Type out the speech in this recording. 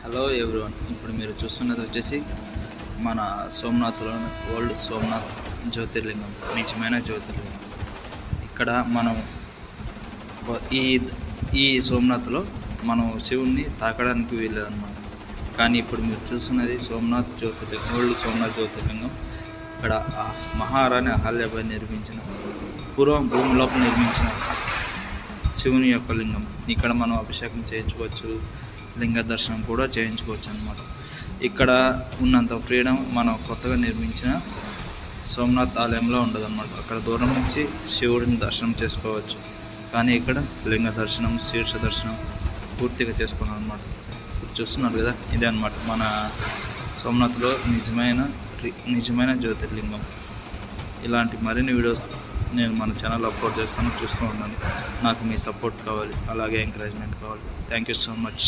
Hello everyone, ఇప్పుడు మీరు చూస్తున్నది వచ్చేసి మన సోమనాథ్లోని ఓల్డ్ సోమనాథ్ జ్యోతిర్లింగం, నిజమైన జ్యోతిర్లింగం. ఇక్కడ మనం ఈ ఈ సోమనాథ్లో మనం శివుణ్ణి తాకడానికి వీలేదన్నమాట. కానీ ఇప్పుడు మీరు చూస్తున్నది సోమనాథ్ జ్యోతిర్లింగం, ఓల్డ్ సోమనాథ్ జ్యోతిర్లింగం. ఇక్కడ మహారాణి అహల్యాబాయి నిర్మించిన పూర్వం భూమి లోపల నిర్మించిన శివుని యొక్క లింగం. ఇక్కడ మనం అభిషేకం చేయించుకోవచ్చు, లింగ దర్శనం కూడా చేయించుకోవచ్చు అన్నమాట. ఇక్కడ ఉన్నంత ఫ్రీడమ్ మనం కొత్తగా నిర్మించిన సోమనాథ్ ఆలయంలో ఉండదన్నమాట. అక్కడ దూరం నుంచి శివుడిని దర్శనం చేసుకోవచ్చు, కానీ ఇక్కడ లింగ దర్శనం, శీర్ష దర్శనం పూర్తిగా చేసుకున్నాం అనమాట. ఇప్పుడు చూస్తున్నారు కదా, ఇదే అనమాట మన సోమనాథ్లో నిజమైన జ్యోతిర్లింగం. ఇలాంటి మరిన్ని వీడియోస్ నేను మన ఛానల్ అప్లోడ్ చేస్తాను, చూస్తూ ఉండండి. నాకు మీ సపోర్ట్ కావాలి, అలాగే ఎంకరేజ్మెంట్ కావాలి. Thank you so much.